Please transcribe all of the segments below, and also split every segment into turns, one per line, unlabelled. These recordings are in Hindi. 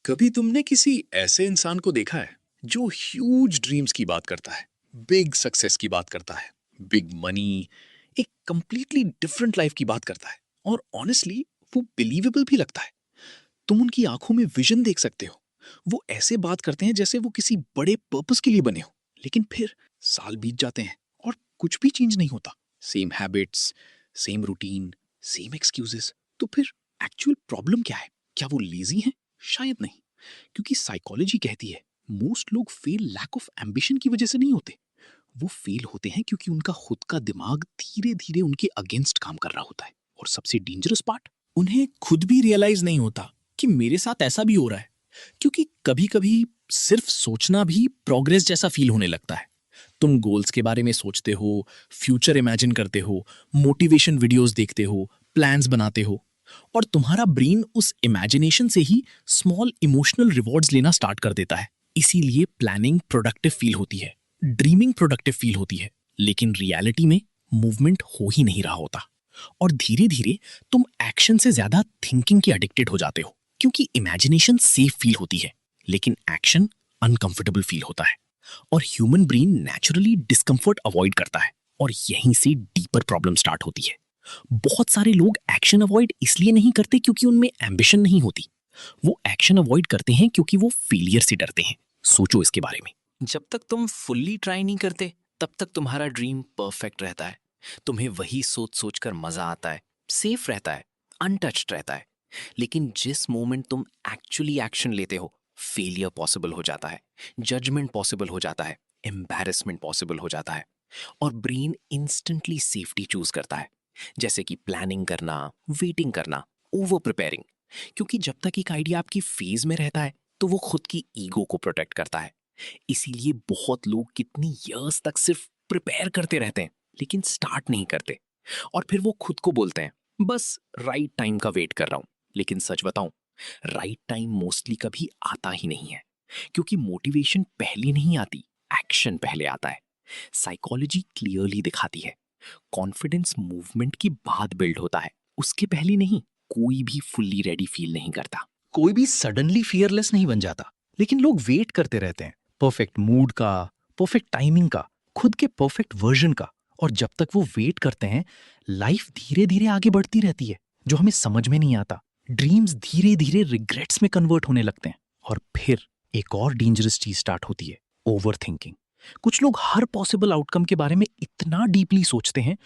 कभी तुमने किसी ऐसे इंसान को देखा है जो ह्यूज ड्रीम्स की बात करता है, बिग सक्सेस की बात करता है, बिग मनी, एक कंप्लीटली डिफरेंट लाइफ की बात करता है और ऑनेस्टली वो बिलीवेबल भी लगता है। तुम उनकी आंखों में विजन देख सकते हो। वो ऐसे बात करते हैं जैसे वो किसी बड़े पर्पस के लिए बने हो, लेकिन फिर साल बीत जाते हैं और कुछ भी चेंज नहीं होता। Same habits, same routine, same excuses. तो फिर एक्चुअल प्रॉब्लम क्या है? क्या वो लेजी हैं? शायद नहीं, क्योंकि साइकोलॉजी कहती है मोस्ट लोग फेल लैक ऑफ एम्बिशन की वजह से नहीं होते। वो फेल होते हैं क्योंकि उनका खुद का दिमाग धीरे धीरे उनके अगेंस्ट काम कर रहा होता है। और सबसे डेंजरस पार्ट, उन्हें खुद भी रियलाइज नहीं होता कि मेरे साथ ऐसा भी हो रहा है, क्योंकि कभी कभी सिर्फ सोचना भी प्रोग्रेस जैसा फील होने लगता है। तुम गोल्स के बारे में सोचते हो, फ्यूचर इमेजिन करते हो, मोटिवेशन वीडियोस देखते हो, प्लान्स बनाते हो, और तुम्हारा ब्रेन उस इमेजिनेशन से ही स्मॉल इमोशनल रिवॉर्ड्स लेना स्टार्ट कर देता है। इसीलिए प्लानिंग प्रोडक्टिव फील होती है, ड्रीमिंग प्रोडक्टिव फील होती है, लेकिन रियलिटी में मूवमेंट हो ही नहीं रहा होता। और धीरे धीरे तुम एक्शन से ज्यादा थिंकिंग के एडिक्टेड हो जाते हो, क्योंकि इमेजिनेशन सेफ फील होती है लेकिन एक्शन अनकंफर्टेबल फील होता है। और human brain naturally discomfort avoid करता है, और यहीं से डीपर प्रॉब्लम स्टार्ट होती है। बहुत सारे लोग एक्शन अवॉइड इसलिए नहीं करते क्योंकि उनमें एम्बिशन नहीं होती। वो एक्शन अवॉइड करते हैं क्योंकि वो फेलियर से डरते हैं। सोचो इसके बारे में।
जब तक तुम फुल्ली ट्राई नहीं करते तब तक तुम्हारा ड्रीम परफेक्ट रहता है। तुम्हें वही सोच सोच कर मजा आता है, सेफ रहता है, अनटच्ड रहता है। लेकिन जिस मोमेंट तुम एक्चुअली एक्शन लेते हो, फेलियर पॉसिबल हो जाता है, जजमेंट पॉसिबल हो जाता है, एम्बैरेसमेंट पॉसिबल हो जाता है, और ब्रेन इंस्टेंटली सेफ्टी चूज करता है, जैसे कि प्लानिंग करना, वेटिंग करना, ओवर प्रिपेयरिंग। क्योंकि जब तक एक आइडिया आपकी फेज में रहता है तो वो खुद की ईगो को प्रोटेक्ट करता है। इसीलिए बहुत लोग कितनी इयर्स तक सिर्फ प्रिपेयर करते रहते हैं लेकिन स्टार्ट नहीं करते। और फिर वो खुद को बोलते हैं बस राइट टाइम का वेट कर रहा हूं। लेकिन सच बताऊं, राइट टाइम मोस्टली कभी आता ही नहीं है, क्योंकि मोटिवेशन पहले नहीं आती, एक्शन पहले आता है। साइकोलॉजी क्लियरली दिखाती है कॉन्फिडेंस मूवमेंट के बाद बिल्ड होता है, उसके पहले नहीं। कोई भी फुल्ली रेडी फील नहीं करता।
कोई भी सडनली फियरलेस नहीं बन जाता, लेकिन लोग वेट करते रहते हैं परफेक्ट मूड का, परफेक्ट टाइमिंग का, खुद के परफेक्ट वर्जन का। और जब तक वो वेट करते हैं, लाइफ धीरे धीरे आगे बढ़ती रहती है, जो हमें समझ में नहीं आता। ड्रीम्स धीरे धीरे रिग्रेट्स में कन्वर्ट होने लगते हैं। और फिर एक और डेंजरस चीज स्टार्ट होती है, ओवर थिंकिंग। कुछ लोग हर पॉसिबल आउटकम के बारे में इतना डीपली सोचते हैं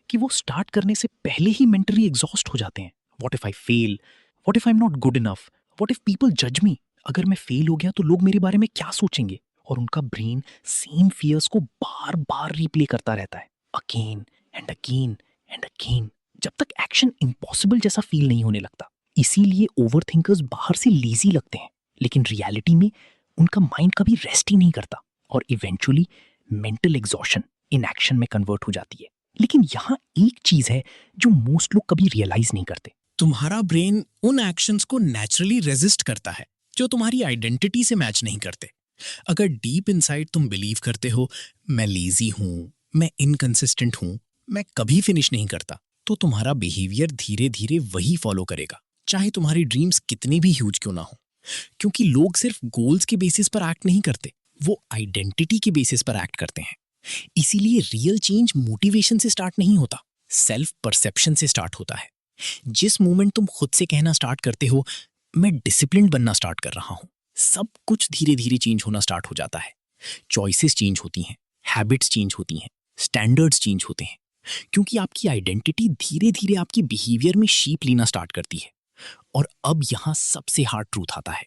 कि वो स्टार्ट करने से पहले ही मेंटली एग्जॉस्ट हो जाते हैं। What if I fail, what if I am not good enough, what if people जज मी। अगर मैं फेल हो गया तो लोग मेरे बारे में क्या सोचेंगे? और उनका ब्रेन सेम फियर्स को बार बार रिप्ले करता रहता है, again and again and again, जब तक एक्शन इम्पॉसिबल जैसा फील नहीं होने लगता। इसीलिए ओवर थिंकर्स बाहर से लेजी लगते हैं, लेकिन रियलिटी में उनका माइंड कभी रेस्ट ही नहीं करता, और eventually mental exhaustion in action में कन्वर्ट हो जाती है। लेकिन यहाँ एक चीज है जो मोस्ट लोग कभी रियलाइज नहीं करते।
तुम्हारा ब्रेन उन एक्शंस को नेचुरली रेजिस्ट करता है जो तुम्हारी आइडेंटिटी से मैच नहीं करते। अगर डीप इनसाइड तुम बिलीव करते हो मैं लेजी हूँ, मैं इनकंसिस्टेंट हूँ, मैं कभी फिनिश नहीं करता, तो तुम्हारा बिहेवियर धीरे धीरे वही फॉलो करेगा, चाहे तुम्हारी ड्रीम्स कितनी भी ह्यूज क्यों ना हो। क्योंकि लोग सिर्फ गोल्स के बेसिस पर एक्ट नहीं करते, वो आइडेंटिटी के बेसिस पर एक्ट करते हैं। इसीलिए रियल चेंज मोटिवेशन से स्टार्ट नहीं होता, सेल्फ परसेप्शन से स्टार्ट होता है। जिस मोमेंट तुम खुद से कहना स्टार्ट करते हो मैं डिसिप्लिन बनना स्टार्ट कर रहा हूं, सब कुछ धीरे धीरे चेंज होना स्टार्ट हो जाता है। चॉइसेस चेंज होती हैं, हैबिट्स चेंज होती हैं, स्टैंडर्ड्स चेंज होते हैं, क्योंकि आपकी आइडेंटिटी धीरे धीरे आपकी बिहेवियर में शेप लेना स्टार्ट करती है। और अब यहाँ सबसे हार्ड ट्रूथ आता है,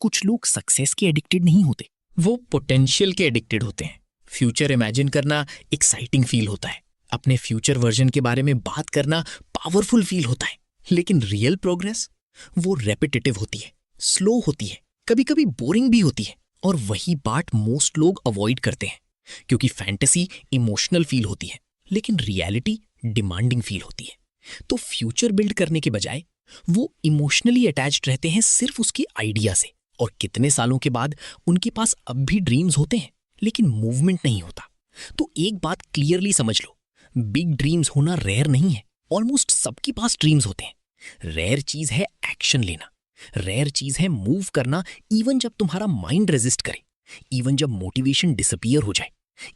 कुछ लोग सक्सेस के एडिक्टेड नहीं होते,
वो पोटेंशियल के एडिक्टेड होते हैं। फ्यूचर इमेजिन करना एक्साइटिंग फील होता है, अपने फ्यूचर वर्जन के बारे में बात करना पावरफुल फील होता है, लेकिन रियल प्रोग्रेस वो रेपिटेटिव होती है, स्लो होती है, कभी कभी बोरिंग भी होती है। और वही बात मोस्ट लोग अवॉइड करते हैं, क्योंकि फैंटेसी इमोशनल फील होती है लेकिन रियलिटी डिमांडिंग फील होती है। तो फ्यूचर बिल्ड करने के बजाय वो इमोशनली अटैच्ड रहते हैं सिर्फ उसकी आइडिया से, और कितने सालों के बाद उनके पास अब भी ड्रीम्स होते हैं लेकिन मूवमेंट नहीं होता। तो एक बात क्लियरली समझ लो, बिग ड्रीम्स होना रेयर नहीं है, ऑलमोस्ट सबके पास ड्रीम्स होते हैं। रेयर चीज है एक्शन लेना,
रेयर चीज है मूव करना, इवन जब तुम्हारा माइंड रेजिस्ट करे, इवन जब मोटिवेशन डिसअपियर हो जाए,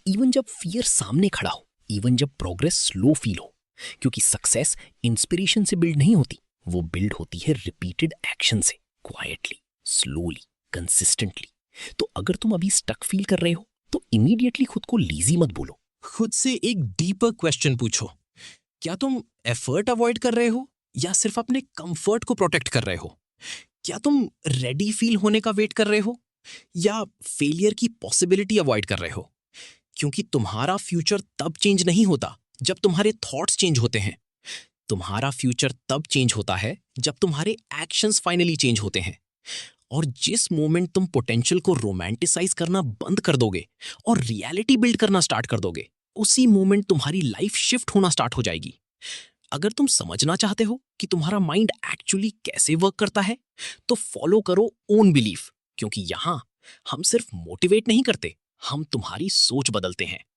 इवन जब फियर सामने खड़ा हो, इवन जब प्रोग्रेस स्लो फील हो। क्योंकि सक्सेस इंस्पिरेशन से बिल्ड नहीं होती, वो बिल्ड होती है रिपीटेड एक्शन से, क्वाइटली, स्लोली, कंसिस्टेंटली। तो अगर तुम अभी स्टक फील कर रहे हो तो इमीडिएटली खुद को लीजी मत बोलो। खुद से एक डीपर क्वेश्चन पूछो, क्या तुम एफर्ट अवॉइड कर रहे हो या सिर्फ अपने कंफर्ट को प्रोटेक्ट कर रहे हो? क्या तुम रेडी फील होने का वेट कर रहे हो या फेलियर की पॉसिबिलिटी अवॉइड कर रहे हो? क्योंकि तुम्हारा फ्यूचर तब चेंज नहीं होता जब तुम्हारे थॉट्स चेंज होते हैं। तुम्हारा फ्यूचर तब चेंज होता है जब तुम्हारे एक्शंस फाइनली चेंज होते हैं। और जिस मोमेंट तुम पोटेंशियल को रोमांटिसाइज करना बंद कर दोगे और रियलिटी बिल्ड करना स्टार्ट कर दोगे, उसी मोमेंट तुम्हारी लाइफ शिफ्ट होना स्टार्ट हो जाएगी। अगर तुम समझना चाहते हो कि तुम्हारा माइंड एक्चुअली कैसे वर्क करता है, तो फॉलो करो ओन बिलीफ, क्योंकि यहां हम सिर्फ मोटिवेट नहीं करते, हम तुम्हारी सोच बदलते हैं।